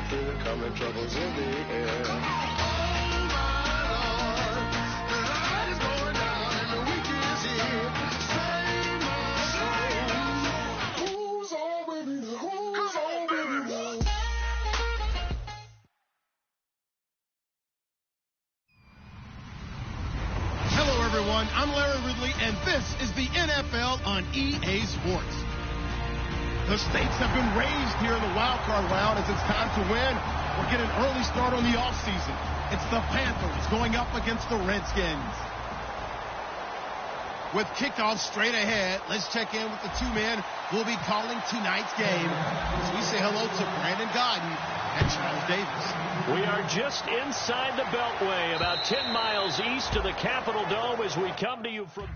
feel the coming troubles in the air. I'm Larry Ridley, and this is the NFL on EA Sports. The stakes have been raised here in the wild card round as it's time to win or get an early start on the offseason. It's the Panthers going up against the Redskins. With kickoff straight ahead, let's check in with the two men who will be calling tonight's game as we say hello to Brandon Godden and Charles Davis. We are just inside the Beltway, about 10 miles east of the Capitol Dome as we come to you from...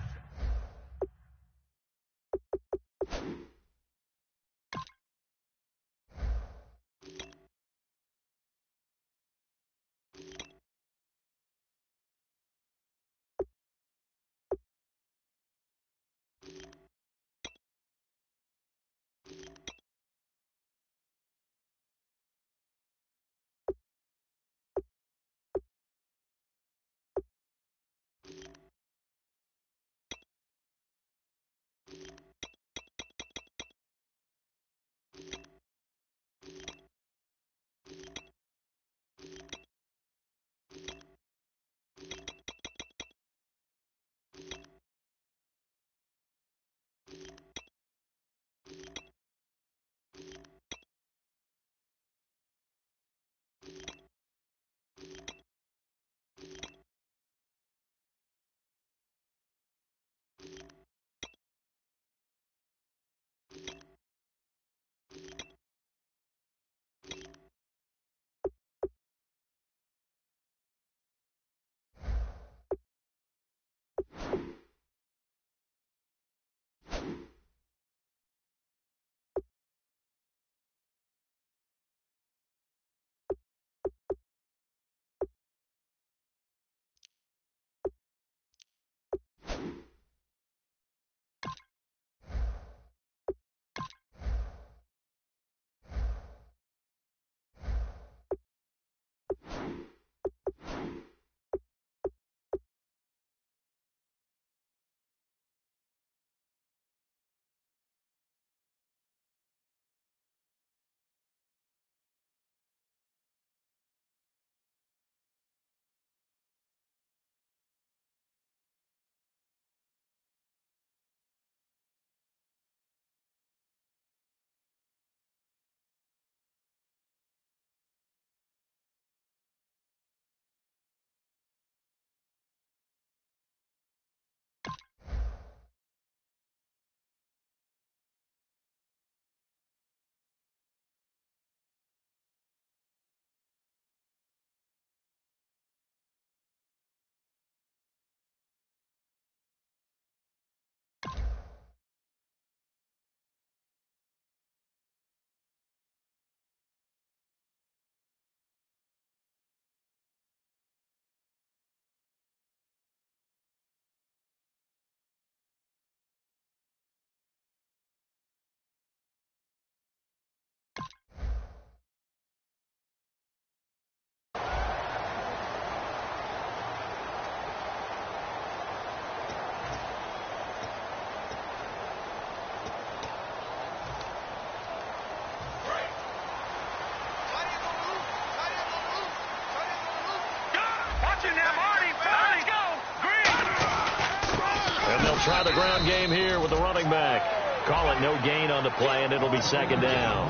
And they'll try the ground game here with the running back. Call it no gain on the play, and it'll be second down.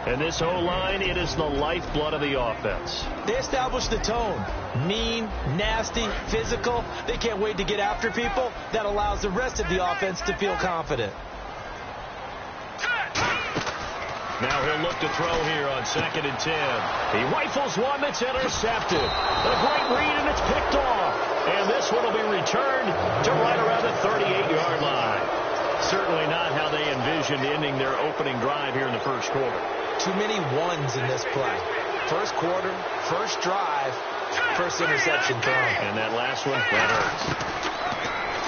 And this O-line, it is the lifeblood of the offense. They established the tone. Mean, nasty, physical. They can't wait to get after people. That allows the rest of the offense to feel confident. Now he'll look to throw here on 2nd and 10. He rifles one that's intercepted. A great read, and it's picked off. And this one will be returned to right around the 38-yard line. Certainly not how they envisioned ending their opening drive here in the first quarter. Too many ones in this play. First quarter, first drive, first interception thrown. And that last one, that hurts.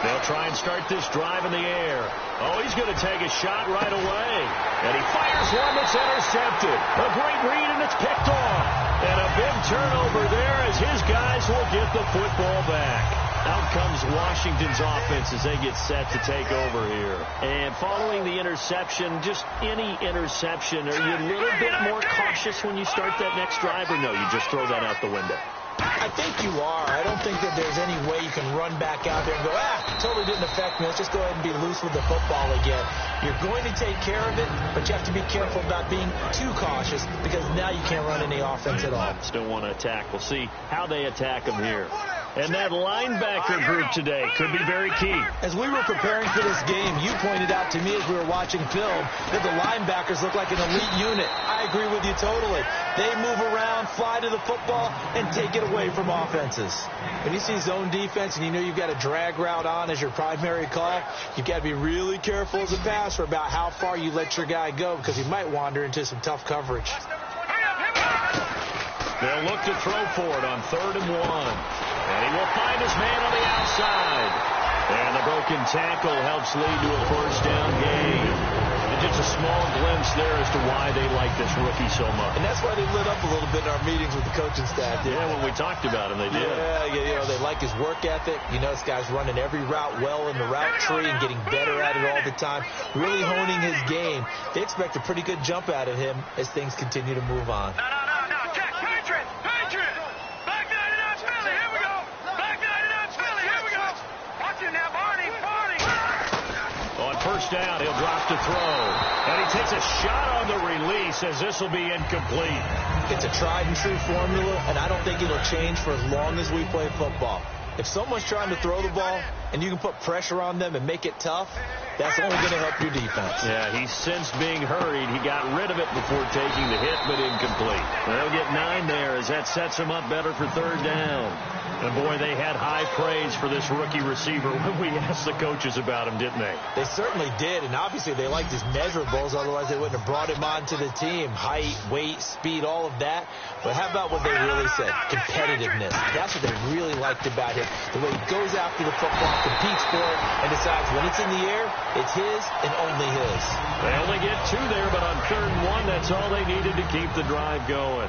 They'll try and start this drive in the air. Oh, he's going to take a shot right away. And he fires one that's intercepted. A great read, and it's picked off. And a big turnover there as his guys will get the football back. Out comes Washington's offense as they get set to take over here. And following the interception, just any interception, are you a little bit more cautious when you start that next drive, or no, you just throw that out the window? I think you are. I don't think that there's any way you can run back out there and go, totally didn't affect me. Let's just go ahead and be loose with the football again. You're going to take care of it, but you have to be careful about being too cautious because now you can't run any offense at all. Still want to attack. We'll see how they attack them here. And that linebacker group today could be very key. As we were preparing for this game, you pointed out to me as we were watching film that the linebackers look like an elite unit. I agree with you totally. They move around, fly to the football, and take it away from offenses. When you see zone defense and you know you've got a drag route on as your primary call, you've got to be really careful as a passer about how far you let your guy go because he might wander into some tough coverage. They'll look to throw for it on 3rd and 1. And he will find his man on the outside. And the broken tackle helps lead to a first down gain. And just a small glimpse there as to why they like this rookie so much. And that's why they lit up a little bit in our meetings with the coaching staff. Yeah, when we talked about him, they did. Yeah, they like his work ethic. You know, this guy's running every route well in the route tree and getting better at it all the time, really honing his game. They expect a pretty good jump out of him as things continue to move on. No, check, Patriot! Back 99 Philly, here we go! Back 99 Philly, here we go! Watch it now, Barney! On first down, he'll drop to throw. And he takes a shot on the release as this will be incomplete. It's a tried and true formula, and I don't think it'll change for as long as we play football. If someone's trying to throw the ball and you can put pressure on them and make it tough, that's only going to help your defense. Yeah, he sensed being hurried. He got rid of it before taking the hit, but incomplete. They'll get 9 there as that sets him up better for 3rd down. And, boy, they had high praise for this rookie receiver when we asked the coaches about him, didn't they? They certainly did, and obviously they liked his measurables. Otherwise, they wouldn't have brought him onto the team. Height, weight, speed, all of that. But how about what they really said? Competitiveness. That's what they really liked about him. The way he goes after the football, competes for it, and decides when it's in the air, it's his and only his. They only get 2 there, but on 3rd and 1, that's all they needed to keep the drive going.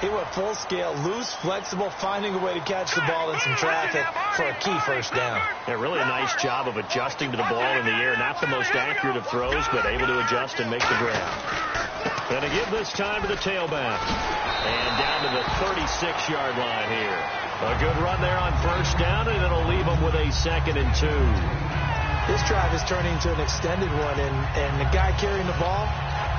He went full scale, loose, flexible, finding a way to catch the ball in some traffic for a key first down. Yeah, really a nice job of adjusting to the ball in the air. Not the most accurate of throws, but able to adjust and make the grab. And to give this time to the tailback. And down to the 36-yard line here. A good run there on first down, and it'll leave them with a 2nd and 2. This drive is turning into an extended one, and the guy carrying the ball,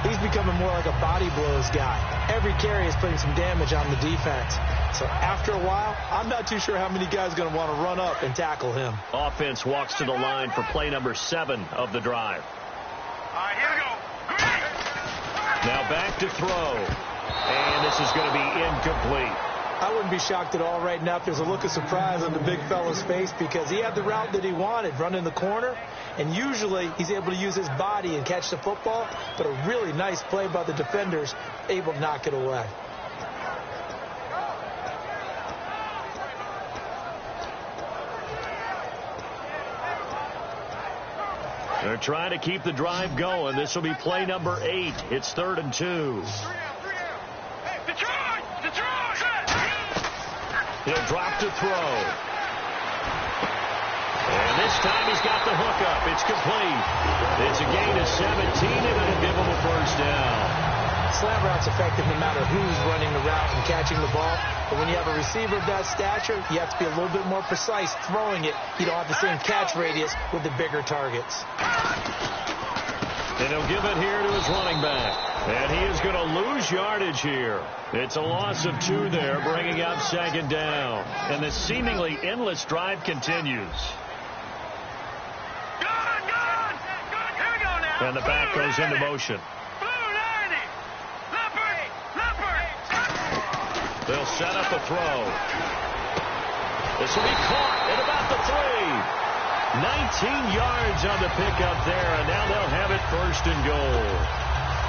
he's becoming more like a body blows guy. Every carry is putting some damage on the defense. So after a while, I'm not too sure how many guys are going to want to run up and tackle him. Offense walks to the line for play number 7 of the drive. All right, here we go. Now back to throw. And this is going to be incomplete. I wouldn't be shocked at all right now if there's a look of surprise on the big fella's face because he had the route that he wanted, running the corner, and usually he's able to use his body and catch the football, but a really nice play by the defenders, able to knock it away. They're trying to keep the drive going. This will be play number 8. It's 3rd and 2. He'll drop to throw. And this time he's got the hook up. It's complete. It's a gain of 17, and it'll give him a first down. Slant route's effective no matter who's running the route and catching the ball. But when you have a receiver of that stature, you have to be a little bit more precise throwing it. You don't have the same catch radius with the bigger targets. And he'll give it here to his running back. And he is going to lose yardage here. It's a loss of 2 there, bringing up 2nd down. And the seemingly endless drive continues. Here we go now. And the back goes into motion. They'll set up a throw. This will be caught at about the 3. 19 yards on the pickup there, and now they'll have it 1st and goal.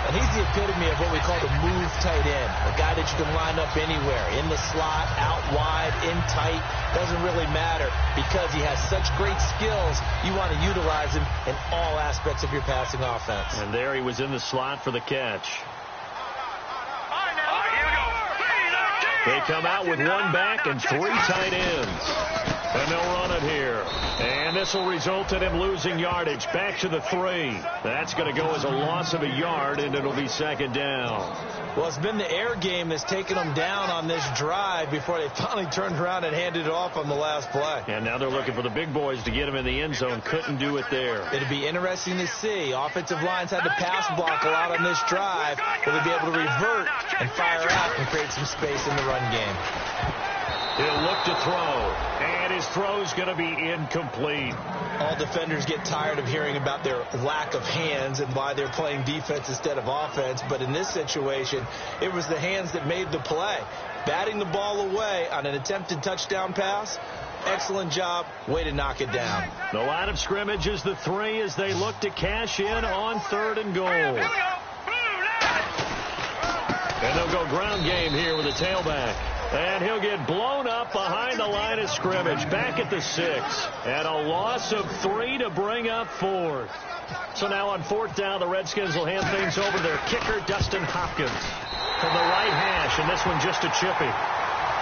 And he's the epitome of what we call the move tight end, a guy that you can line up anywhere, in the slot, out wide, in tight, doesn't really matter because he has such great skills. You want to utilize him in all aspects of your passing offense. And there he was in the slot for the catch. They come out with one back and 3 tight ends. And they'll run it here. And this will result in him losing yardage. Back to the 3. That's going to go as a loss of a yard, and it'll be second down. Well, it's been the air game that's taken them down on this drive before they finally turned around and handed it off on the last play. And now they're looking for the big boys to get him in the end zone. Couldn't do it there. It'll be interesting to see. Offensive lines had to pass block a lot on this drive. Will they be able to revert and fire out and create some space in the run game? He'll look to throw, and his throw's going to be incomplete. All defenders get tired of hearing about their lack of hands and why they're playing defense instead of offense, but in this situation, it was the hands that made the play. Batting the ball away on an attempted touchdown pass, excellent job, way to knock it down. The line of scrimmage is the 3 as they look to cash in on 3rd and goal. And they'll go ground game here with a tailback. And he'll get blown up behind the line of scrimmage, back at the 6. And a loss of 3 to bring up 4th. So now on 4th down, the Redskins will hand things over to their kicker, Dustin Hopkins, from the right hash, and this one just a chippy.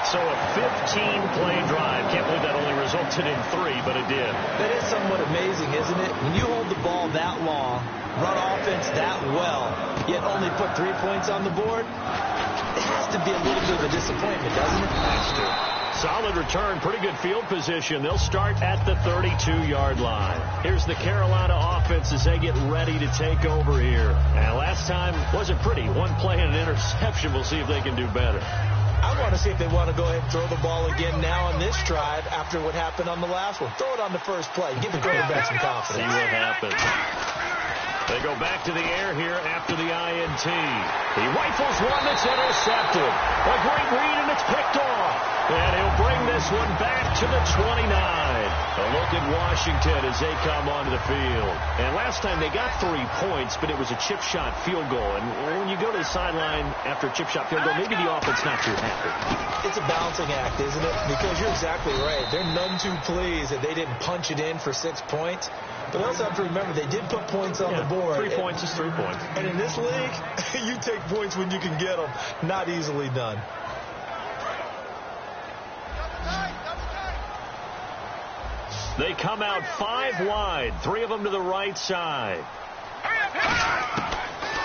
So a 15-play drive. Can't believe that only resulted in 3, but it did. That is somewhat amazing, isn't it? When you hold the ball that long, run offense that well, yet only put 3 points on the board, it has to be a little bit of a disappointment, doesn't it? Has to. Solid return, pretty good field position. They'll start at the 32-yard line. Here's the Carolina offense as they get ready to take over here. And last time wasn't pretty. 1 play and an interception. We'll see if they can do better. I want to see if they want to go ahead and throw the ball again now on this drive after what happened on the last one. Throw it on the first play. Give the quarterback some confidence. See what happens. They go back to the air here after the INT. He rifles one that's intercepted. A great read, and it's picked off. And he'll bring this one back to the 29. A look at Washington as they come onto the field. And last time they got 3 points, but it was a chip shot field goal. And when you go to the sideline after a chip shot field goal, maybe the offense not too happy. It's a balancing act, isn't it? Because you're exactly right. They're none too pleased that they didn't punch it in for 6 points. But also have to remember, they did put points on the board. 3 points is 3 points. And in this league, you take points when you can get them. Not easily done. They come out 5 wide, 3 of them to the right side.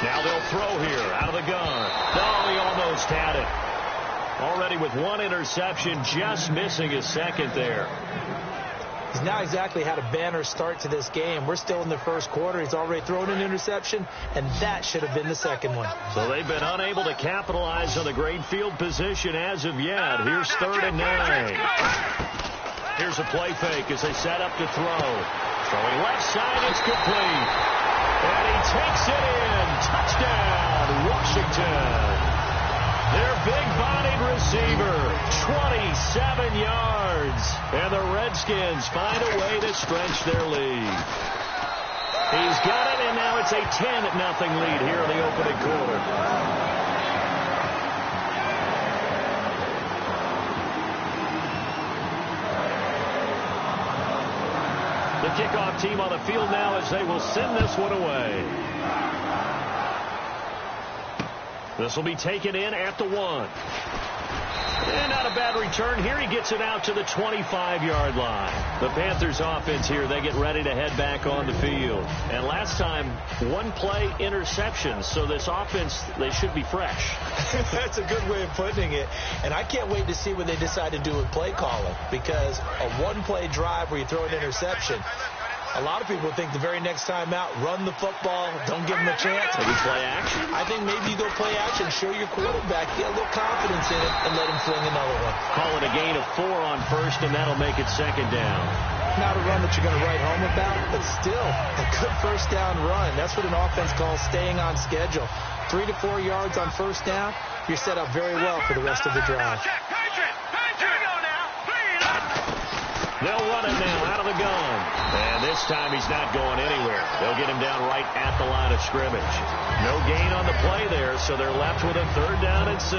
Now they'll throw here out of the gun. Oh, he almost had it. Already with 1 interception, just missing his second there. He's now exactly had a banner start to this game. We're still in the first quarter. He's already thrown an interception, and that should have been the second one. So they've been unable to capitalize on the great field position as of yet. Here's 3rd and 9. Here's a play fake as they set up to throw. Throwing left side, it's complete. And he takes it in. Touchdown, Washington. Their big-bodied receiver, 27 yards. And the Redskins find a way to stretch their lead. He's got it, and now it's a 10-0 lead here in the opening quarter. The kickoff team on the field now as they will send this one away. This will be taken in at the 1. And not a bad return. Here he gets it out to the 25-yard line. The Panthers offense here, they get ready to head back on the field. And last time, 1 play interception. So this offense, they should be fresh. That's a good way of putting it. And I can't wait to see what they decide to do with play calling. Because a 1-play drive where you throw an interception, a lot of people think the very next time out, run the football, don't give them a chance. Maybe play action? I think maybe you go play action, show your quarterback, get a little confidence in it, and let him fling another one. Call it a gain of 4 on first, and that'll make it second down. Not a run that you're going to write home about, but still a good first down run. That's what an offense calls staying on schedule. 3 to 4 yards on first down, you're set up very well for the rest of the drive. They'll run it now out of the gun. And this this time he's not going anywhere. They'll get him down right at the line of scrimmage. No gain on the play there, so they're left with a 3rd down and 6.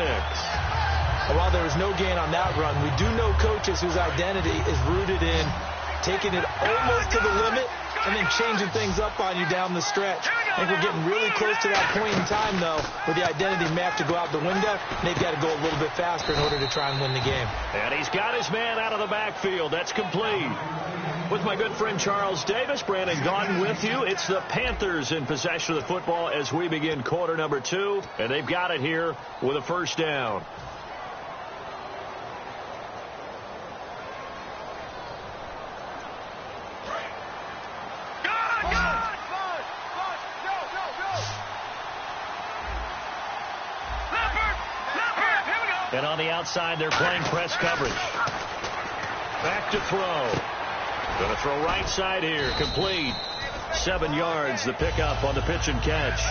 While there was no gain on that run, we do know coaches whose identity is rooted in taking it almost to the limit and then changing things up on you down the stretch. I think we're getting really close to that point in time, though, where the identity may have to go out the window, and they've got to go a little bit faster in order to try and win the game. And he's got his man out of the backfield. That's complete. With my good friend Charles Davis, Brandon Gaudin with you. It's the Panthers in possession of the football as we begin quarter number 2, and they've got it here with a 1st down. And on the outside, they're playing press coverage. Back to throw. Going to throw right side here. Complete. 7 yards, the pickup on the pitch and catch.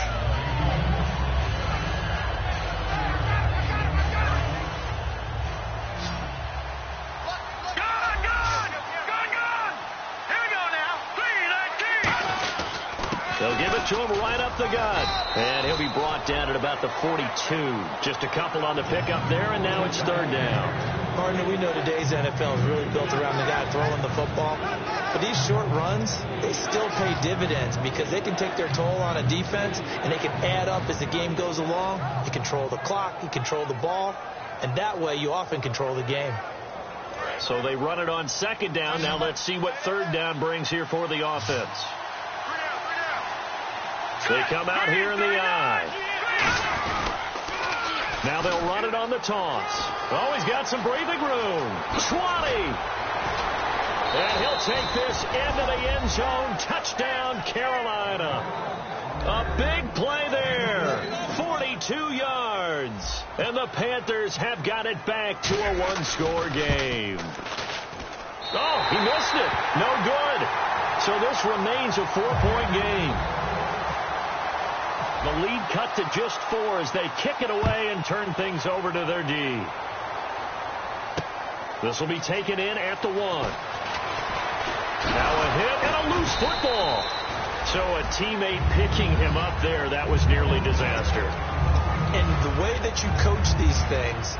They'll give it to him right up the gut. And he'll be brought down at about the 42. Just a couple on the pickup there, and now it's 3rd down. Partner, we know today's NFL is really built around the guy throwing the football. But these short runs, they still pay dividends because they can take their toll on a defense, and they can add up as the game goes along. You control the clock, you control the ball, and that way you often control the game. So they run it on 2nd down. Now let's see what 3rd down brings here for the offense. They come out here in the I. Now they'll run it on the toss. Oh, he's got some breathing room. 20. And he'll take this into the end zone. Touchdown, Carolina. A big play there. 42 yards. And the Panthers have got it back to a 1-score game. Oh, he missed it. No good. So this remains a 4-point game. The lead cut to just 4 as they kick it away and turn things over to their D. This will be taken in at the 1. Now a hit and a loose football. So a teammate picking him up there, that was nearly disaster. And the way that you coach these things,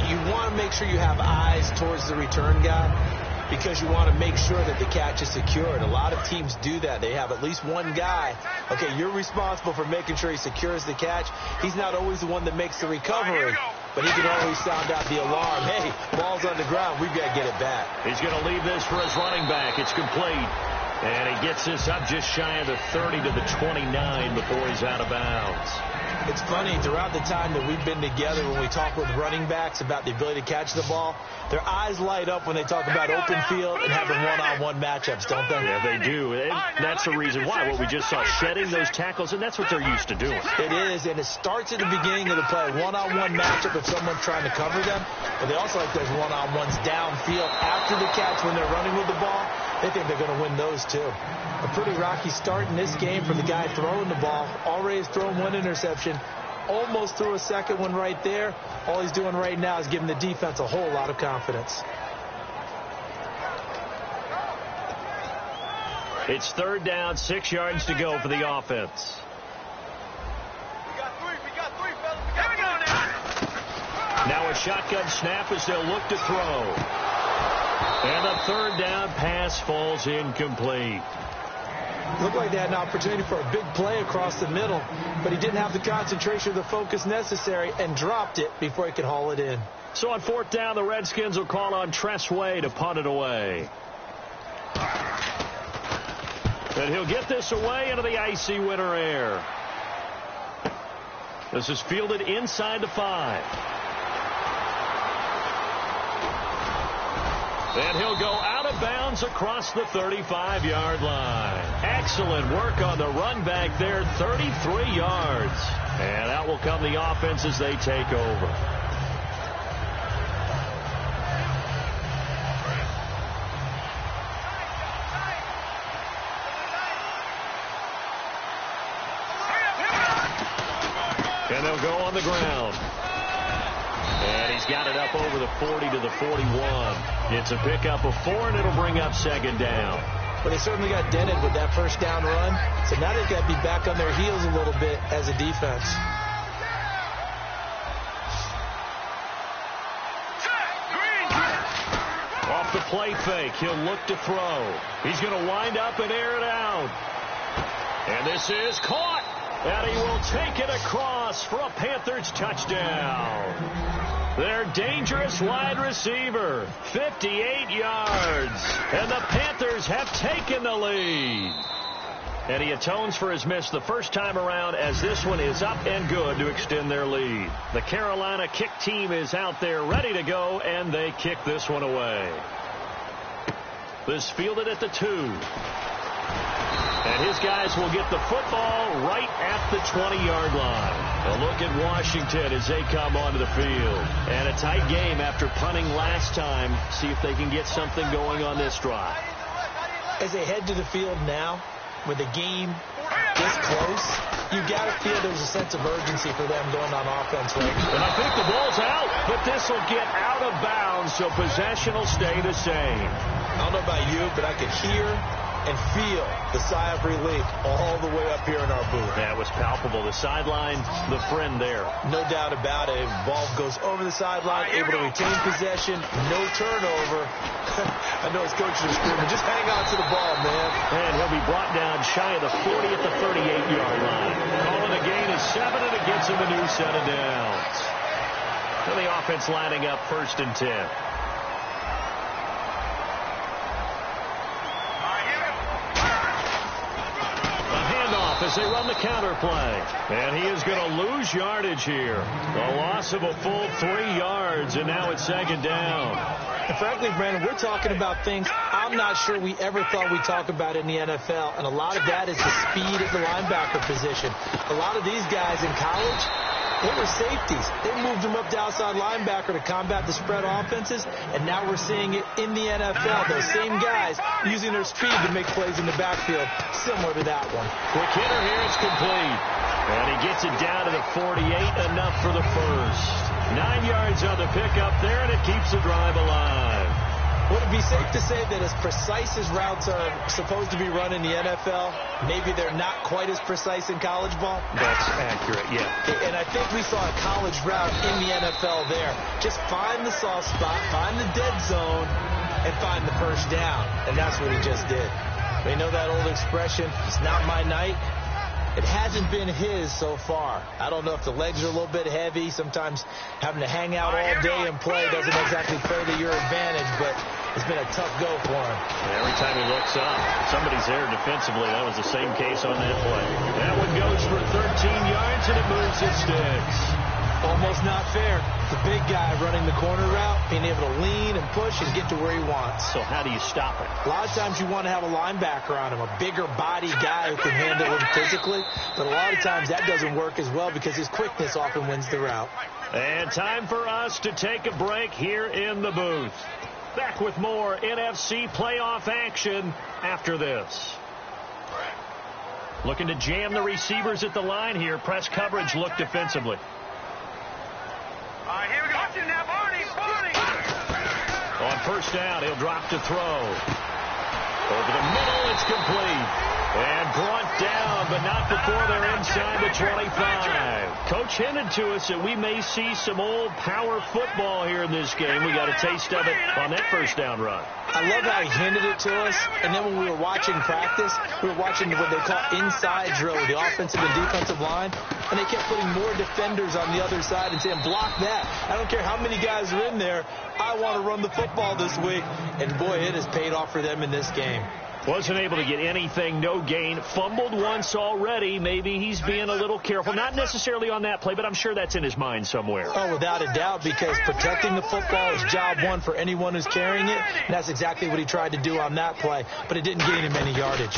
you want to make sure you have eyes towards the return guy, because you want to make sure that the catch is secured. A lot of teams do that. They have at least one guy. Okay, you're responsible for making sure he secures the catch. He's not always the one that makes the recovery, but he can always sound out the alarm. Hey, ball's on the ground. We've got to get it back. He's going to leave this for his running back. It's complete. And he gets this up just shy of the 30 to the 29 before he's out of bounds. It's funny, throughout the time that we've been together, when we talk with running backs about the ability to catch the ball, their eyes light up when they talk about open field and having one-on-one matchups, don't they? Yeah, they do. And that's the reason why. What we just saw, shedding those tackles, and that's what they're used to doing. It is, and it starts at the beginning of the play, one-on-one matchup if someone's trying to cover them. But they also like those one-on-ones downfield after the catch when they're running with the ball. They think they're going to win those, too. A pretty rocky start in this game for the guy throwing the ball. Already has thrown 1 interception. Almost threw a second one right there. All he's doing right now is giving the defense a whole lot of confidence. It's 3rd down, 6 yards to go for the offense. We got three, fellas. Here we go now. Now a shotgun snap as they'll look to throw. And a 3rd down pass falls incomplete. Looked like they had an opportunity for a big play across the middle, but he didn't have the concentration or the focus necessary and dropped it before he could haul it in. So on 4th down, the Redskins will call on Tress Way to punt it away. And he'll get this away into the icy winter air. This is fielded inside the 5. And he'll go out of bounds across the 35-yard line. Excellent work on the run back there, 33 yards. And out will come the offense as they take over. And they'll go on the ground. And he's got it up over the 40 to the 41. It's a pickup of 4, and it'll bring up 2nd down. Well, they certainly got dented with that first down run. So now they've got to be back on their heels a little bit as a defense. Off the play fake, he'll look to throw. He's going to wind up and air it out. And this is caught. And he will take it across for a Panthers touchdown. Their dangerous wide receiver, 58 yards. And the Panthers have taken the lead. And he atones for his miss the first time around as this one is up and good to extend their lead. The Carolina kick team is out there ready to go, and they kick this one away. This fielded at the 2. And his guys will get the football right at the 20-yard line. A look at Washington as they come onto the field. And a tight game after punting last time. See if they can get something going on this drive. As they head to the field now, with the game this close, you got to feel there's a sense of urgency for them going on offense right now. And I think the ball's out, but this will get out of bounds, so possession will stay the same. I don't know about you, but I could hear and feel the sigh of relief all the way up here in our booth. That was palpable. The sideline, the friend there. No doubt about it. Ball goes over the sideline, able to retain possession, no turnover. I know his coach is screaming, just hang on to the ball, man. And he'll be brought down shy of the 40 at the 38-yard line. Calling a gain of 7, and it gets him a new set of downs. And the offense lining up 1st and 10. As they run the counter play. And he is going to lose yardage here. A loss of a full 3 yards, and now it's 2nd down. And frankly, Brandon, we're talking about things I'm not sure we ever thought we'd talk about in the NFL. And a lot of that is the speed at the linebacker position. A lot of these guys in college, they were safeties. They moved them up to outside linebacker to combat the spread offenses, and now we're seeing it in the NFL. Those same guys using their speed to make plays in the backfield, similar to that one. Quick hitter here, it's complete. And he gets it down to the 48, enough for the first. 9 yards on the pickup there, and it keeps the drive alive. Would it be safe to say that as precise as routes are supposed to be run in the NFL, maybe they're not quite as precise in college ball? That's accurate, yeah. And I think we saw a college route in the NFL there. Just find the soft spot, find the dead zone, and find the first down. And that's what he just did. We know that old expression, it's not my night. It hasn't been his so far. I don't know if the legs are a little bit heavy. Sometimes having to hang out all day and play doesn't exactly further your advantage, but it's been a tough go for him. And every time he looks up, somebody's there defensively. That was the same case on that play. That one goes for 13 yards, and it moves his sticks. Almost not fair. The big guy running the corner route, being able to lean and push and get to where he wants. So how do you stop it? A lot of times you want to have a linebacker on him, a bigger body guy who can handle him physically. But a lot of times that doesn't work as well because his quickness often wins the route. And time for us to take a break here in the booth. Back with more NFC playoff action after this. Looking to jam the receivers at the line here. Press coverage look defensively. Here we go. Watch it now, Barney. On 1st down, he'll drop to throw. Over the middle, it's complete. And brought down, but not before they're inside the 25. Coach hinted to us that we may see some old power football here in this game. We got a taste of it on that 1st down run. I love how he hinted it to us, and then when we were watching practice, we were watching what they call inside drill with the offensive and defensive line, and they kept putting more defenders on the other side and saying, block that. I don't care how many guys are in there. I want to run the football this week. And, boy, it has paid off for them in this game. Wasn't able to get anything, no gain. Fumbled once already. Maybe he's being a little careful. Not necessarily on that play, but I'm sure that's in his mind somewhere. Oh, without a doubt, because protecting the football is job one for anyone who's carrying it. And that's exactly what he tried to do on that play, but it didn't gain him any yardage.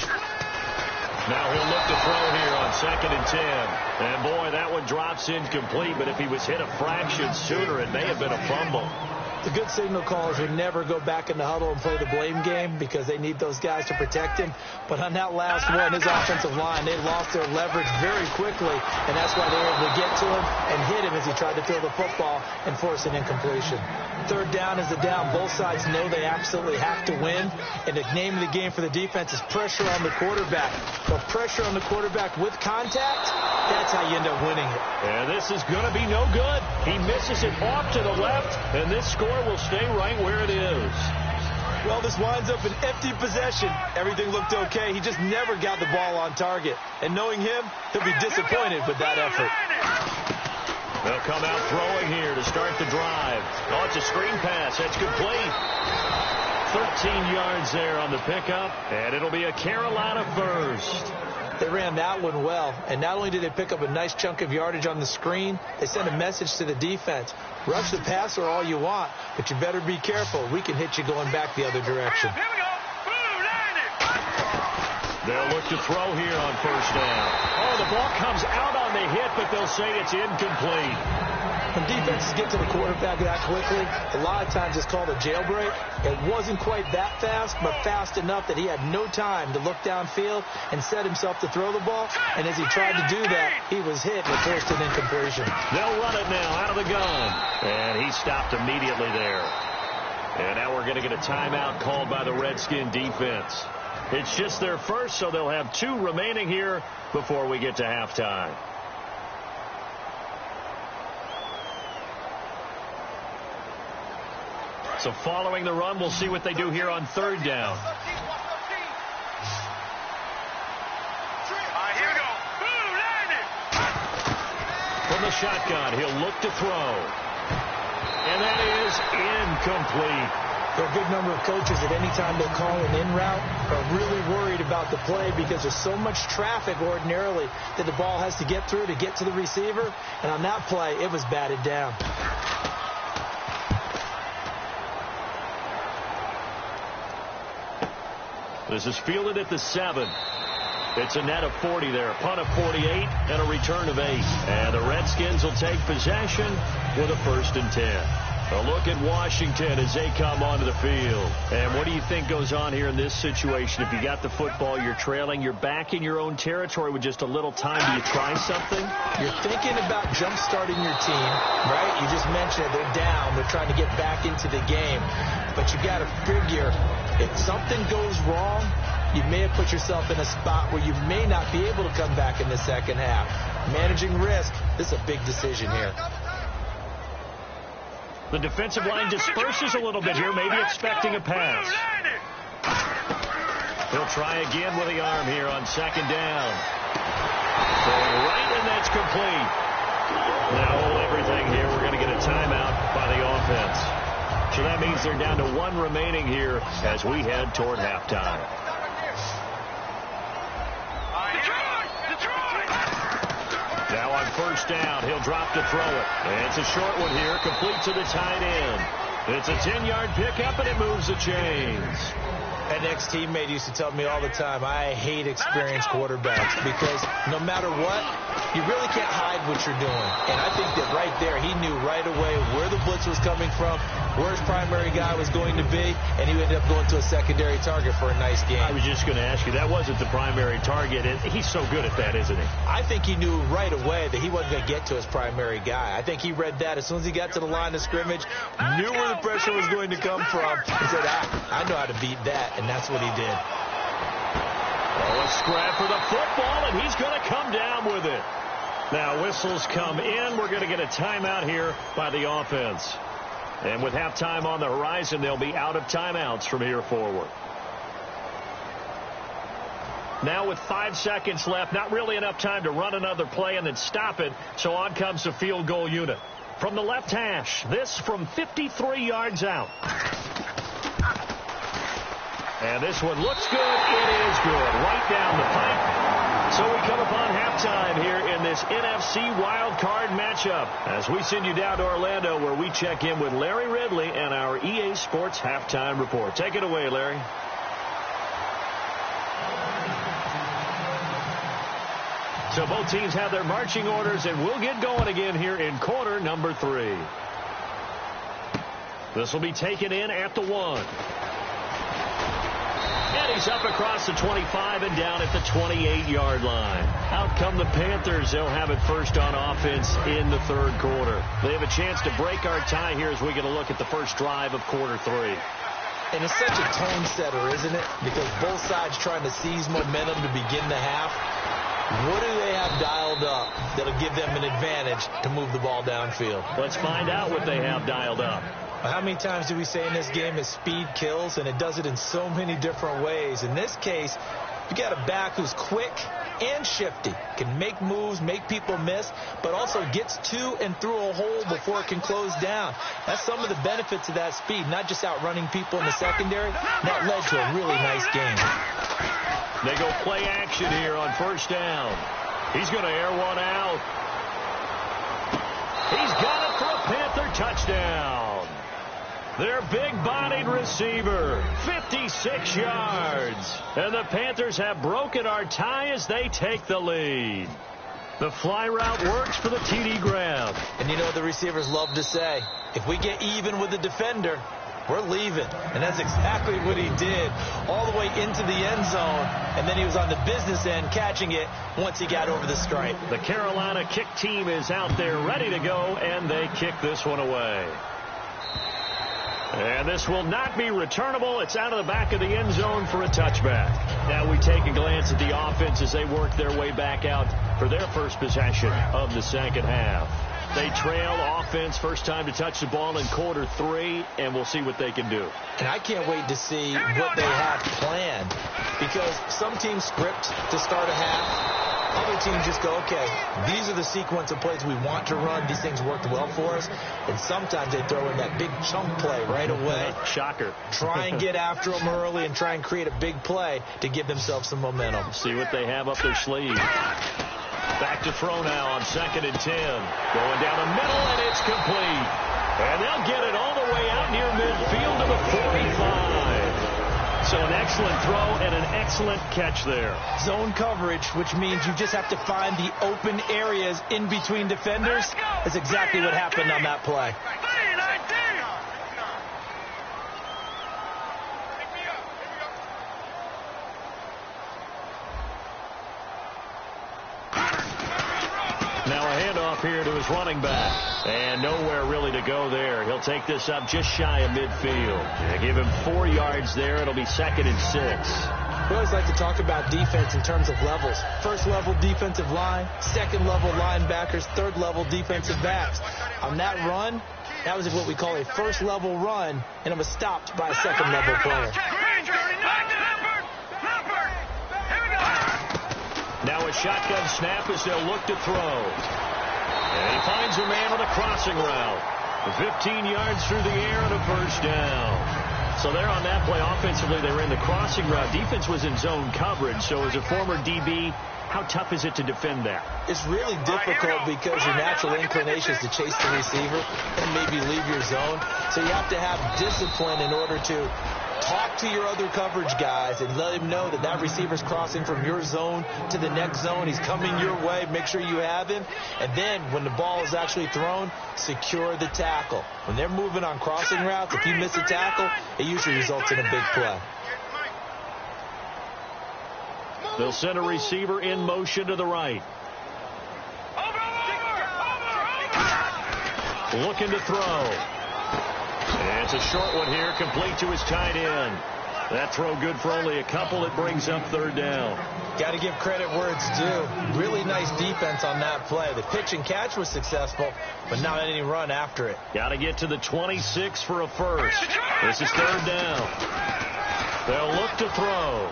Now he'll look to throw here on 2nd and 10. And, boy, that one drops incomplete, but if he was hit a fraction sooner, it may have been a fumble. The good signal callers would never go back in the huddle and play the blame game because they need those guys to protect him. But on that last one, his offensive line, they lost their leverage very quickly, and that's why they were able to get to him and hit him as he tried to throw the football and force an incompletion. Third down is the down. Both sides know they absolutely have to win, and the name of the game for the defense is pressure on the quarterback. But pressure on the quarterback with contact, that's how you end up winning it. And this is going to be no good. He misses it off to the left, and this score will stay right where it is. Well, this winds up an empty possession. Everything looked okay. He just never got the ball on target. And knowing him, he'll be disappointed with that effort. They'll come out throwing here to start the drive. Oh, it's a screen pass. That's complete. 13 yards there on the pickup, and it'll be a Carolina first. They ran that one well, and not only did they pick up a nice chunk of yardage on the screen, they sent a message to the defense. Rush the passer all you want, but you better be careful. We can hit you going back the other direction. Here we go. They'll look to throw here on first down. Oh, the ball comes out on the hit, but they'll say it's incomplete. When defenses get to the quarterback that quickly, a lot of times it's called a jailbreak. It wasn't quite that fast, but fast enough that he had no time to look downfield and set himself to throw the ball. And as he tried to do that, he was hit and forced an incompletion. They'll run it now out of the gun. And he stopped immediately there. And now we're going to get a timeout called by the Redskin defense. It's just their first, so they'll have 2 remaining here before we get to halftime. So following the run, we'll see what they do here on third down. Here we go. From the shotgun, he'll look to throw. And that is incomplete. There are a good number of coaches at any time they call an in route are really worried about the play because there's so much traffic ordinarily that the ball has to get through to get to the receiver. And on that play, it was batted down. This is fielded at the 7. It's a net of 40 there. A punt of 48 and a return of 8. And the Redskins will take possession with a 1st and 10. A look at Washington as they come onto the field. And what do you think goes on here in this situation? If you got the football, you're trailing, you're back in your own territory with just a little time. Do you try something? You're thinking about jump-starting your team, right? You just mentioned it. They're down. They're trying to get back into the game. But you got to figure if something goes wrong, you may have put yourself in a spot where you may not be able to come back in the second half. Managing risk, this is a big decision here. The defensive line disperses a little bit here, maybe expecting a pass. He'll try again with the arm here on second down. Going right, and that's complete. Now hold everything here. We're going to get a timeout by the offense. So that means they're down to 1 remaining here as we head toward halftime. Now on first down, he'll drop to throw it. And it's a short one here, complete to the tight end. It's a 10-yard pickup, and it moves the chains. An ex-teammate used to tell me all the time, I hate experienced quarterbacks because no matter what, you really can't hide what you're doing. And I think that right there, he knew right away where the blitz was coming from, where his primary guy was going to be, and he ended up going to a secondary target for a nice game. I was just going to ask you, that wasn't the primary target. He's so good at that, isn't he? I think he knew right away that he wasn't going to get to his primary guy. I think he read that as soon as he got to the line of scrimmage, knew where the pressure was going to come from, and said, I know how to beat that. And that's what he did. Oh, a scrap for the football, and he's going to come down with it. Now, whistles come in. We're going to get a timeout here by the offense. And with halftime on the horizon, they'll be out of timeouts from here forward. Now with 5 seconds left, not really enough time to run another play and then stop it. So on comes the field goal unit. From the left hash, this from 53 yards out. And this one looks good. It is good. Right down the pipe. So we come upon halftime here in this NFC Wild Card matchup as we send you down to Orlando where we check in with Larry Ridley and our EA Sports Halftime Report. Take it away, Larry. So both teams have their marching orders, and we'll get going again here in quarter number 3. This will be taken in at the 1. And he's up across the 25 and down at the 28-yard line. Out come the Panthers. They'll have it first on offense in the third quarter. They have a chance to break our tie here as we get a look at the first drive of quarter 3. And it's such a tone setter, isn't it? Because both sides trying to seize momentum to begin the half. What do they have dialed up that'll give them an advantage to move the ball downfield? Let's find out what they have dialed up. How many times do we say in this game that speed kills, and it does it in so many different ways? In this case, you got a back who's quick and shifty, can make moves, make people miss, but also gets to and through a hole before it can close down. That's some of the benefits of that speed, not just outrunning people in the secondary. That led to a really nice game. They go play action here on first down. He's going to air one out. He's got it for a Panther touchdown. Their big-bodied receiver, 56 yards. And the Panthers have broken our tie as they take the lead. The fly route works for the TD grab. And you know what the receivers love to say? If we get even with the defender, we're leaving. And that's exactly what he did, all the way into the end zone. And then he was on the business end catching it once he got over the stripe. The Carolina kick team is out there ready to go, and they kick this one away. And this will not be returnable. It's out of the back of the end zone for a touchback. Now we take a glance at the offense as they work their way back out for their first possession of the second half. They trail offense, first time to touch the ball in quarter 3, and we'll see what they can do. And I can't wait to see what they have planned, because some teams script to start a half. Other teams just go, okay, these are the sequence of plays we want to run. These things worked well for us. And sometimes they throw in that big chunk play right away. Shocker. Try and get after them early and try and create a big play to give themselves some momentum. See what they have up their sleeve. Back to throw now on 2nd and 10. Going down the middle, and it's complete. And they'll get it all the way out near midfield to the 45. So an excellent throw and an excellent catch there. Zone coverage, which means you just have to find the open areas in between defenders. That's exactly what happened on that play. Now a handoff here to his running back. And nowhere really to go there. He'll take this up just shy of midfield. They give him 4 yards there. It'll be 2nd and 6. We always like to talk about defense in terms of levels. First level defensive line, second level linebackers, third level defensive backs. On that run, that was what we call a first level run, and it was stopped by a second level player. Now a shotgun snap as they'll look to throw. And he finds a man on a crossing route. 15 yards through the air and a first down. So there on that play, offensively, they ran the crossing route. Defense was in zone coverage. So as a former DB, how tough is it to defend that? It's really difficult because your natural inclination is to chase the receiver and maybe leave your zone. So you have to have discipline in order to talk to your other coverage guys and let him know that that receiver's crossing from your zone to the next zone. He's coming your way. Make sure you have him. And then when the ball is actually thrown, secure the tackle. When they're moving on crossing routes, if you miss a tackle, it usually results in a big play. They'll send a receiver in motion to the right. Looking to throw. And it's a short one here, complete to his tight end. That throw good for only a couple. It brings up 3rd down. Got to give credit where it's due. Really nice defense on that play. The pitch and catch was successful, but not any run after it. Got to get to the 26 for a first. This is 3rd down. They'll look to throw.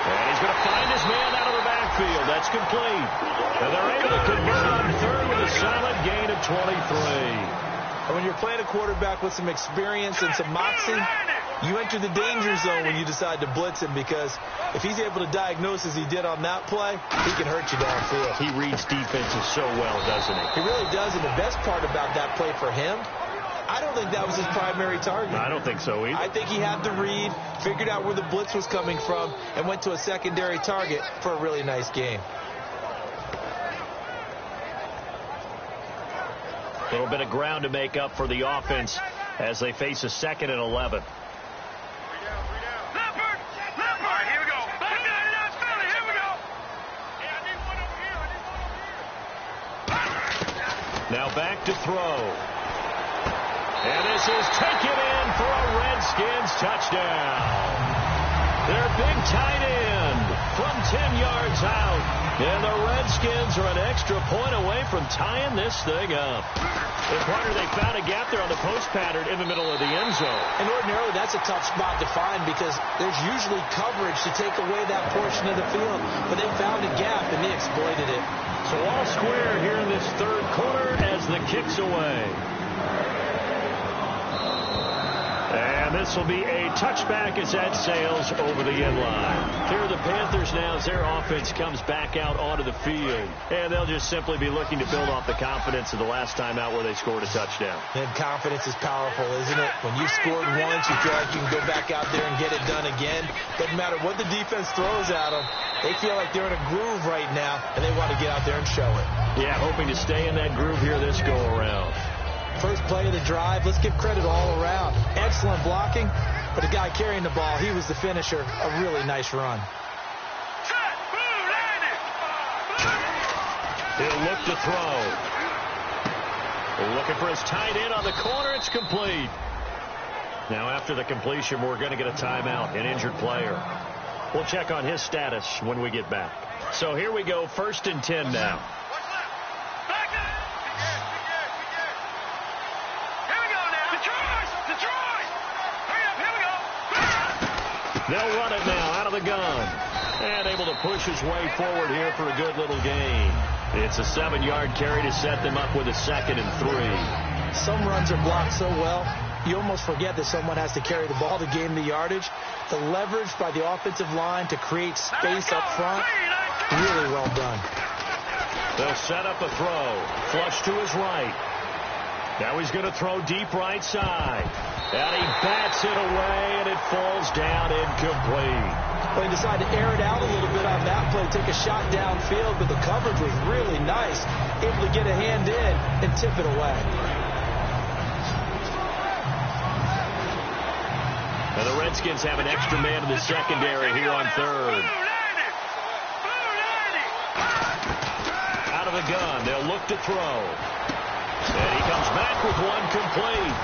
And he's going to find his man out of the backfield. That's complete. And they're able to convert on 3rd with a solid gain of 23. And when you're playing a quarterback with some experience and some moxie, you enter the danger zone when you decide to blitz him, because if he's able to diagnose as he did on that play, he can hurt you downfield. He reads defenses so well, doesn't he? He really does, and the best part about that play for him, I don't think that was his primary target. I don't think so either. I think he had the read, figured out where the blitz was coming from, and went to a secondary target for a really nice game. A little bit of ground to make up for the offense as they face a 2nd and 11. Now back to throw. And this is taken in for a Redskins touchdown. Their big tight end from 10 yards out. And the Redskins are an extra point away from tying this thing up. And partner, they found a gap there on the post pattern in the middle of the end zone. And ordinarily, that's a tough spot to find because there's usually coverage to take away that portion of the field. But they found a gap, and they exploited it. So all square here in this third quarter as the kick's away. And this will be a touchback as that sails over the end line. Here are the Panthers now as their offense comes back out onto the field. And they'll just simply be looking to build off the confidence of the last time out where they scored a touchdown. And confidence is powerful, isn't it? When you've scored once, you feel like you can go back out there and get it done again. Doesn't matter what the defense throws at them. They feel like they're in a groove right now, and they want to get out there and show it. Yeah, hoping to stay in that groove here this go-around. First play of the drive, let's give credit all around. Excellent blocking, but the guy carrying the ball, he was the finisher. A really nice run. He'll look to throw. Looking for his tight end on the corner. It's complete. Now after the completion, we're going to get a timeout, an injured player. We'll check on his status when we get back. So here we go, 1st and 10 now. They'll run it now out of the gun. And able to push his way forward here for a good little gain. It's a 7-yard carry to set them up with a 2nd and 3. Some runs are blocked so well, you almost forget that someone has to carry the ball to gain the yardage. The leverage by the offensive line to create space up front, really well done. They'll set up a throw. Flush to his right. Now he's going to throw deep right side. And he bats it away, and it falls down incomplete. Well, he decided to air it out a little bit on that play, take a shot downfield, but the coverage was really nice. Able to get a hand in and tip it away. And the Redskins have an extra man in the secondary here on 3rd. Out of the gun, they'll look to throw. And he comes back with one complete.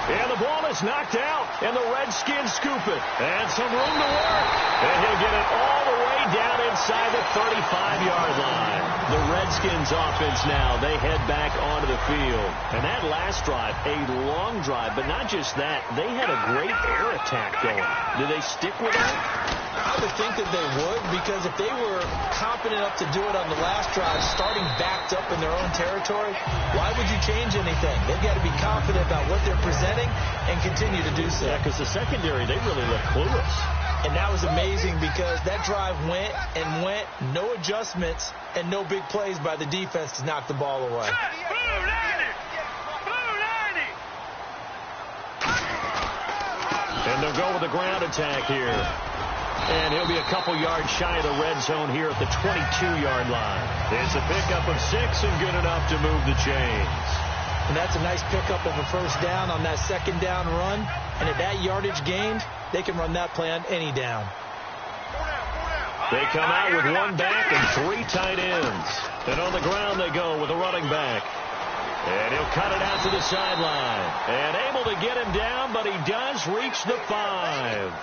And the ball is knocked out, and the Redskins scoop it. And some room to work. And he'll get it all the way down inside the 35-yard line. The Redskins offense now, they head back onto the field. And that last drive, a long drive, but not just that. They had a great air attack going. Did they stick with that? I would think that they would, because if they were confident enough to do it on the last drive, starting backed up in their own territory, why would you change anything? They've got to be confident about what they're presenting and continue to do so. Yeah, because the secondary, they really look clueless. And that was amazing because that drive went and went, no adjustments, and no big plays by the defense to knock the ball away. And they'll go with the ground attack here. And he'll be a couple yards shy of the red zone here at the 22-yard line. It's a pickup of 6 and good enough to move the chains. And that's a nice pickup of a first down on that 2nd down run. And at that yardage gained, they can run that play on any down. They come out with 1 back and 3 tight ends. And on the ground they go with a running back. And he'll cut it out to the sideline. And able to get him down, but he does reach the 5.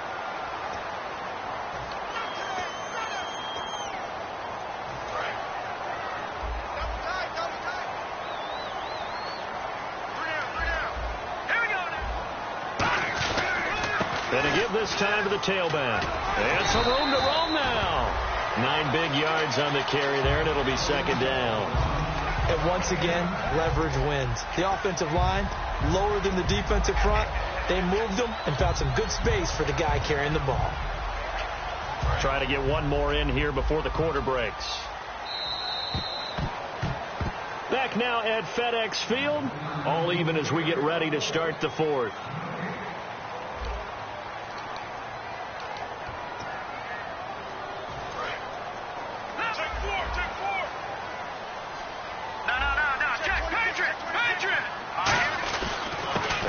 And to give this time to the tailback. And some room to roam now. 9 big yards on the carry there, and it'll be 2nd down. And once again, leverage wins. The offensive line, lower than the defensive front. They moved them and found some good space for the guy carrying the ball. Try to get one more in here before the quarter breaks. Back now at FedEx Field. All even as we get ready to start the 4th.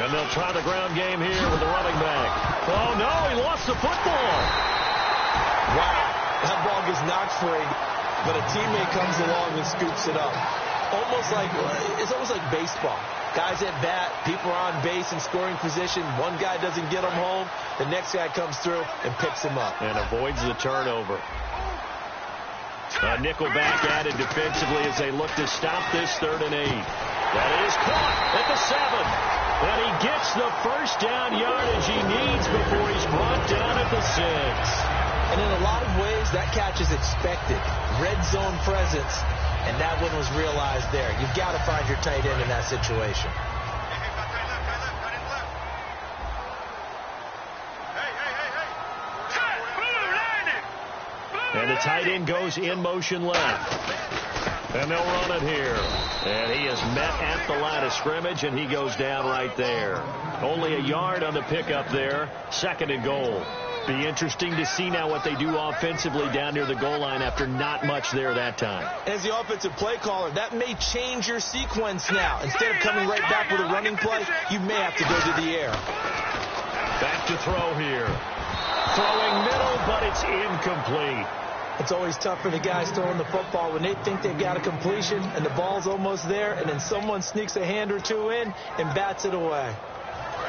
And they'll try the ground game here with the running back. Oh, no, he lost the football. Wow, that ball gets knocked free, but a teammate comes along and scoops it up. It's almost like baseball. Guys at bat, people are on base in scoring position. One guy doesn't get him home. The next guy comes through and picks him up. And avoids the turnover. A nickel back added defensively as they look to stop this 3rd and 8. That is caught at the 7. And he gets the first down yardage he needs before he's brought down at the 6. And in a lot of ways, that catch is expected. Red zone presence. And that one was realized there. You've got to find your tight end in that situation. And the tight end goes in motion left. And they'll run it here. And he is met at the line of scrimmage, and he goes down right there. Only a yard on the pickup there. 2nd and goal. Be interesting to see now what they do offensively down near the goal line after not much there that time. As the offensive play caller, that may change your sequence now. Instead of coming right back with a running play, you may have to go to the air. Back to throw here. Throwing middle, but it's incomplete. It's always tough for the guys throwing the football when they think they've got a completion and the ball's almost there, and then someone sneaks a hand or two in and bats it away.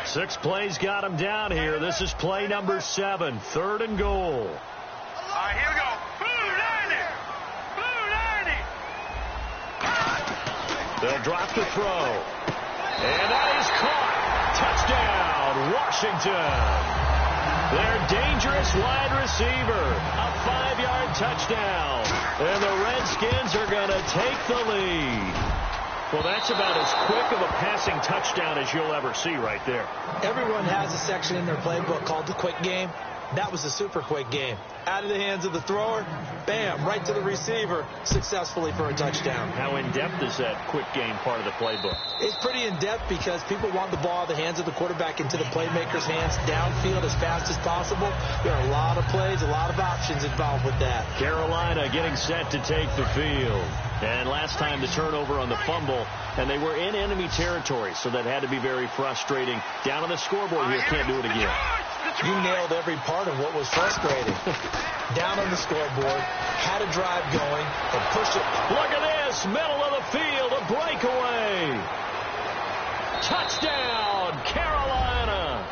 6 plays got him down here. This is play number 7, 3rd and goal. All right, here we go. Blue 90. They'll drop the throw. And that is caught. Touchdown, Washington. Their dangerous wide receiver. A 5-yard touchdown. And the Redskins are going to take the lead. Well, that's about as quick of a passing touchdown as you'll ever see right there. Everyone has a section in their playbook called the quick game. That was a super quick game. Out of the hands of the thrower, bam, right to the receiver, successfully for a touchdown. How in-depth is that quick game part of the playbook? It's pretty in-depth because people want the ball out of the hands of the quarterback into the playmaker's hands downfield as fast as possible. There are a lot of plays, a lot of options involved with that. Carolina getting set to take the field. And last time the turnover on the fumble, and they were in enemy territory, so that had to be very frustrating. Down on the scoreboard here, can't do it again. You nailed every part of what was frustrating. Down on the scoreboard, had a drive going, and pushed it. Look at this, middle of the field, a breakaway. Touchdown, Carolina.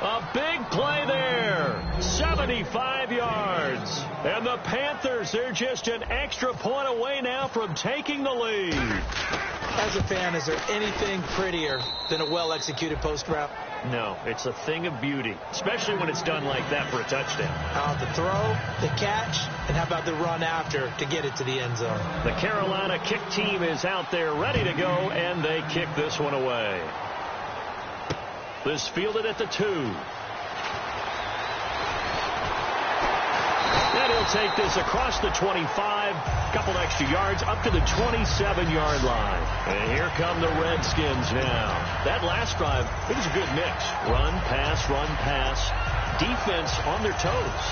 A big play there, 75 yards. And the Panthers, they're just an extra point away now from taking the lead. As a fan, is there anything prettier than a well-executed post route? No, it's a thing of beauty, especially when it's done like that for a touchdown. The throw, the catch, and how about the run after to get it to the end zone? The Carolina kick team is out there ready to go, and they kick this one away. This fielded at the 2. And he'll take this across the 25, couple extra yards, up to the 27-yard line. And here come the Redskins now. That last drive, it was a good mix. Run, pass, defense on their toes.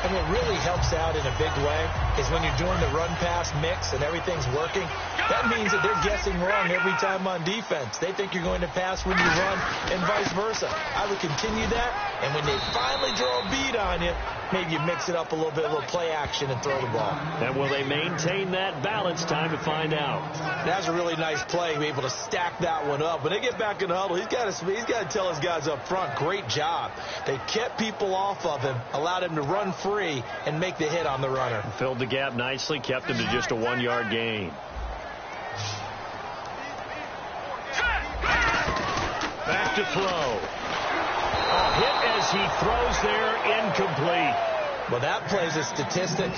And what really helps out in a big way is when you're doing the run-pass mix and everything's working, that means that they're guessing wrong every time on defense. They think you're going to pass when you run and vice versa. I would continue that, and when they finally draw a bead on you, maybe you mix it up a little bit, a little play action, and throw the ball. And will they maintain that balance? Time to find out. That's a really nice play, be able to stack that one up. When they get back in the huddle, he's got to tell his guys up front, great job. They kept people off of him, allowed him to run free and make the hit on the runner. Filled the gap nicely, kept him to just a 1-yard gain. Back to throw. A hit as he throws there, incomplete. Well, that plays a statistic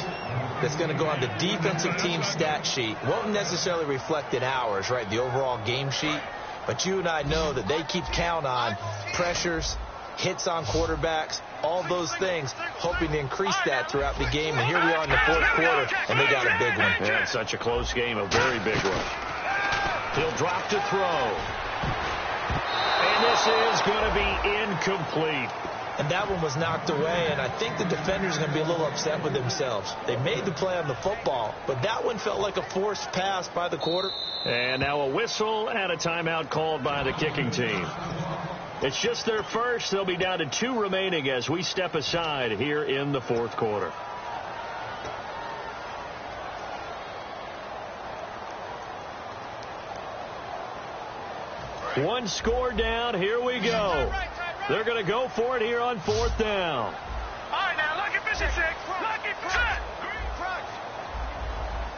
that's going to go on the defensive team stat sheet. Won't necessarily reflect in ours, right, the overall game sheet. But you and I know that they keep count on pressures, hits on quarterbacks, all those things, hoping to increase that throughout the game. And here we are in the 4th quarter, and they got a big one. Yeah, it's such a close game, a very big one. He'll drop to throw. And this is going to be incomplete. And that one was knocked away, and I think the defenders are going to be a little upset with themselves. They made the play on the football, but that one felt like a forced pass by the quarter. And now a whistle and a timeout called by the kicking team. It's just their first. They'll be down to 2 remaining as we step aside here in the fourth quarter. One score down. Here we go. They're going to go for it here on 4th down. All right, now, lucky 56. Lucky set.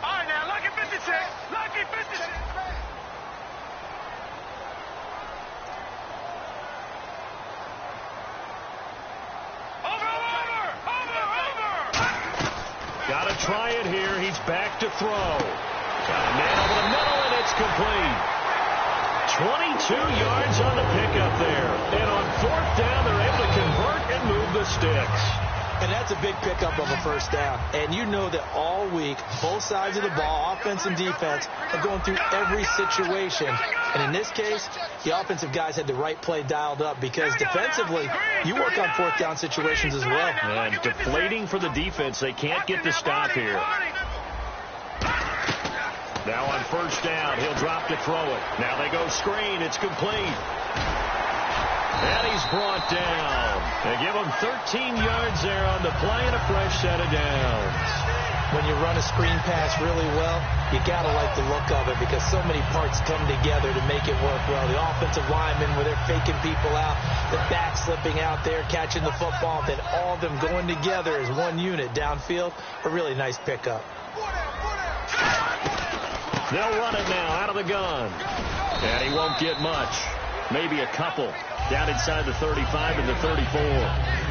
All right, now, lucky 56. Lucky 56. Over. Got to try it here. He's back to throw. Got a man over the middle, and it's complete. 22 yards on the pickup there. And on 4th down, they're able to convert and move the sticks. And that's a big pickup of a first down. And you know that all week, both sides of the ball, offense and defense, are going through every situation. And in this case, the offensive guys had the right play dialed up because defensively, you work on 4th down situations as well. And deflating for the defense. They can't get the stop here. Now on 1st down, he'll drop to throw it. Now they go screen. It's complete. And he's brought down. They give him 13 yards there on the play and a fresh set of downs. When you run a screen pass really well, you got to like the look of it because so many parts come together to make it work well. The offensive linemen, where they're faking people out, the back slipping out there, catching the football, then all of them going together as one unit downfield. A really nice pickup. They'll run it now out of the gun. And he won't get much. Maybe a couple. Down inside the 35 and the 34.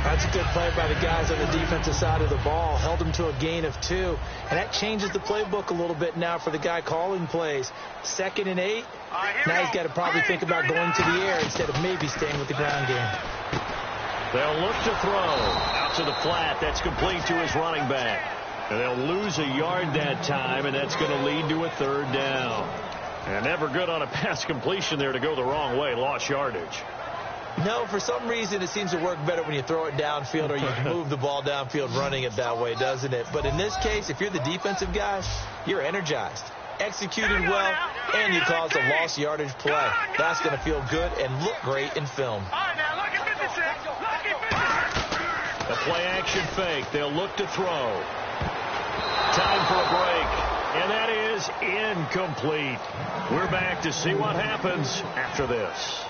That's a good play by the guys on the defensive side of the ball. Held them to a gain of 2. And that changes the playbook a little bit now for the guy calling plays. 2nd and 8. Now he's got to probably think about going to the air instead of maybe staying with the ground game. They'll look to throw. Out to the flat. That's complete to his running back. And they'll lose a yard that time, and that's going to lead to a 3rd down. And never good on a pass completion there to go the wrong way. Lost yardage. No, for some reason it seems to work better when you throw it downfield or you move the ball downfield running it that way, doesn't it? But in this case, if you're the defensive guy, you're energized, executed well, and you caused a lost yardage play. That's going to feel good and look great in film. All right, now, lucky 56. Lucky 56. A play action fake. They'll look to throw. Time for a break. And that is incomplete. We're back to see what happens after this.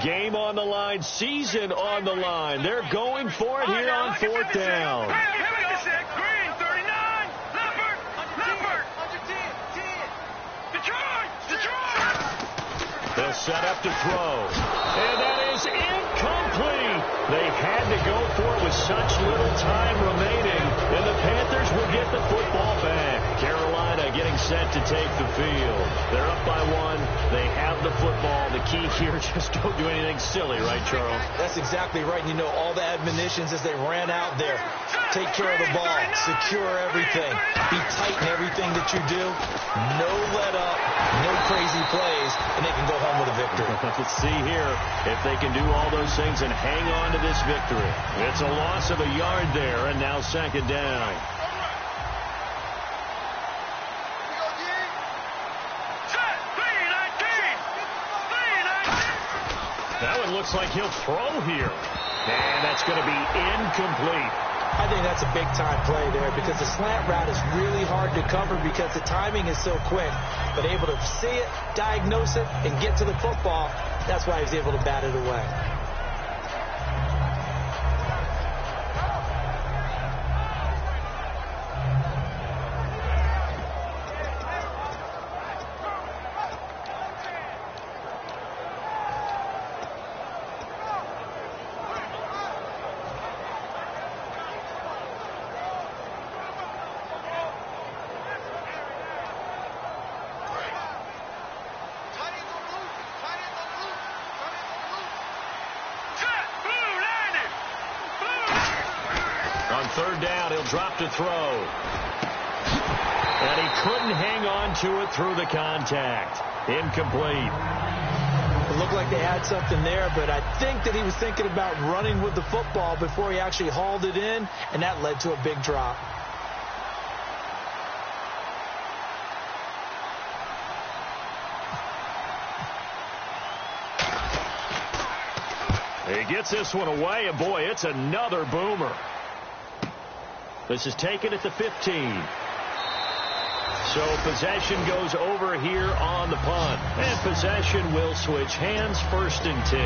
Game on the line, season on the line. They're going for it here on 4th down. Green, 39. Leopard. Detroit. They'll set up to throw. And that is incomplete. They had to go for it with such little time remaining. And the Panthers will get the football back. Carolina getting set to take the field. They're up by 1. They have the football. The key here, just don't do anything silly, right, Charles? That's exactly right. You know, all the admonitions as they ran out there. Take care of the ball. Secure everything. Be tight in everything that you do. No let up. No crazy plays. And they can go home with a victory. Let's see here if they can do all those things and hang on to this victory. It's a loss of a yard there, and now 2nd down. That one looks like he'll throw here. And that's going to be incomplete. I think that's a big-time play there because the slant route is really hard to cover because the timing is so quick. But able to see it, diagnose it, and get to the football, that's why he was able to bat it away. On 3rd down, he'll drop to throw. And he couldn't hang on to it through the contact. Incomplete. It looked like they had something there, but I think that he was thinking about running with the football before he actually hauled it in, and that led to a big drop. He gets this one away, and boy, it's another boomer. This is taken at the 15. So possession goes over here on the punt. And possession will switch hands, 1st and 10.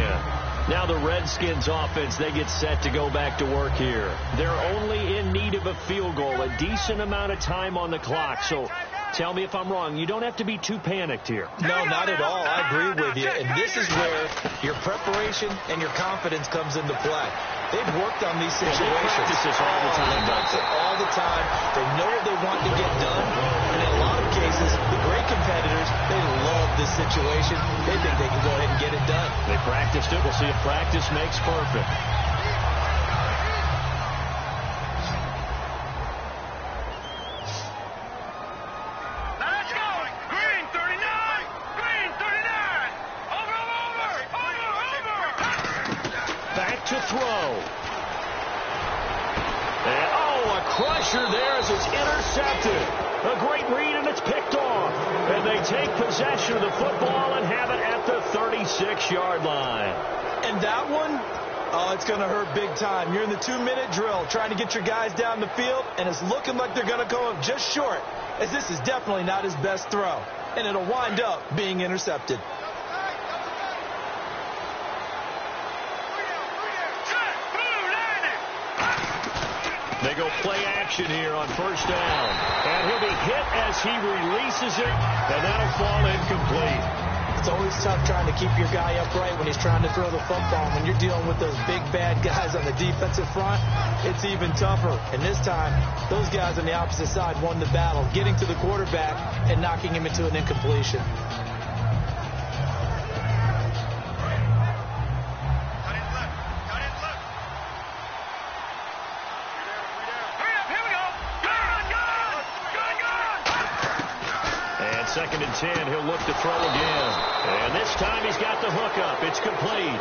Now the Redskins offense, they get set to go back to work here. They're only in need of a field goal, a decent amount of time on the clock. So tell me if I'm wrong. You don't have to be too panicked here. No, not at all. I agree with you. And this is where your preparation and your confidence comes into play. They've worked on these situations. They practice this all the time. They practice it all the time. They know what they want to get done. And in a lot of cases, the great competitors, they love this situation. They think they can go ahead and get it done. They practiced it. We'll see if practice makes perfect. Let's go! Green 39! Green 39! Over! Back to throw. And, a crusher there as it's intercepted. A great read, and it's picked off. And they take possession of the football and have it at the 36-yard line. And that one, it's going to hurt big time. You're in the 2-minute drill trying to get your guys down the field, and it's looking like they're going to come up just short, as this is definitely not his best throw. And it'll wind up being intercepted. They go play action here on 1st down. And he'll be hit as he releases it, and that'll fall incomplete. It's always tough trying to keep your guy upright when he's trying to throw the football. When you're dealing with those big, bad guys on the defensive front, it's even tougher. And this time, those guys on the opposite side won the battle, getting to the quarterback and knocking him into an incompletion. And 2nd and 10, he'll look to throw again. And this time he's got the hook up. It's complete.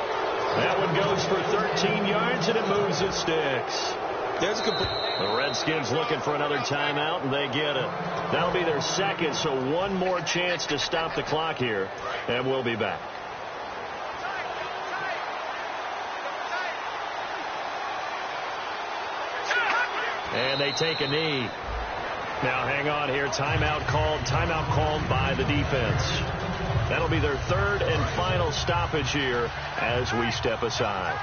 That one goes for 13 yards, and it moves the sticks. There's a complete. The Redskins looking for another timeout, and they get it. That'll be their second, so one more chance to stop the clock here, and we'll be back. And they take a knee. Now hang on here. Timeout called by the defense. That'll be their 3rd and final stoppage here as we step aside.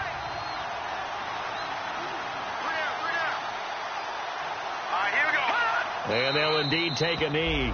All right, here we go. And they'll indeed take a knee.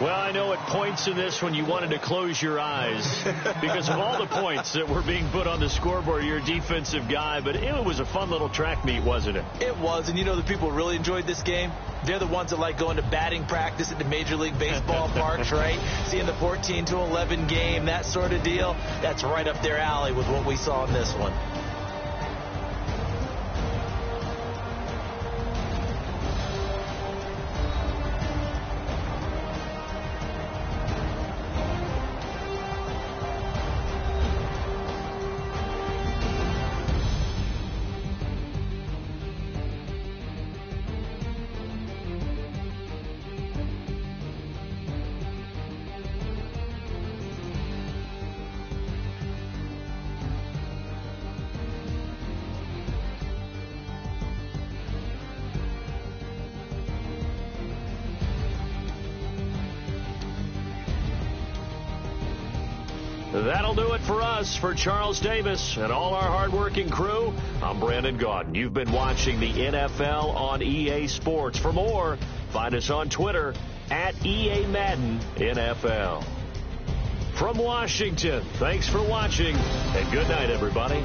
Well, I know at points in this when you wanted to close your eyes because of all the points that were being put on the scoreboard. You're a defensive guy, but it was a fun little track meet, wasn't it? It was, and you know the people who really enjoyed this game? They're the ones that like going to batting practice at the Major League Baseball parks, right? Seeing the 14-11 game, that sort of deal. That's right up their alley with what we saw in this one. That'll do it for us. For Charles Davis and all our hardworking crew, I'm Brandon Gaudin. You've been watching the NFL on EA Sports. For more, find us on Twitter at EA Madden NFL. From Washington, thanks for watching, and good night, everybody.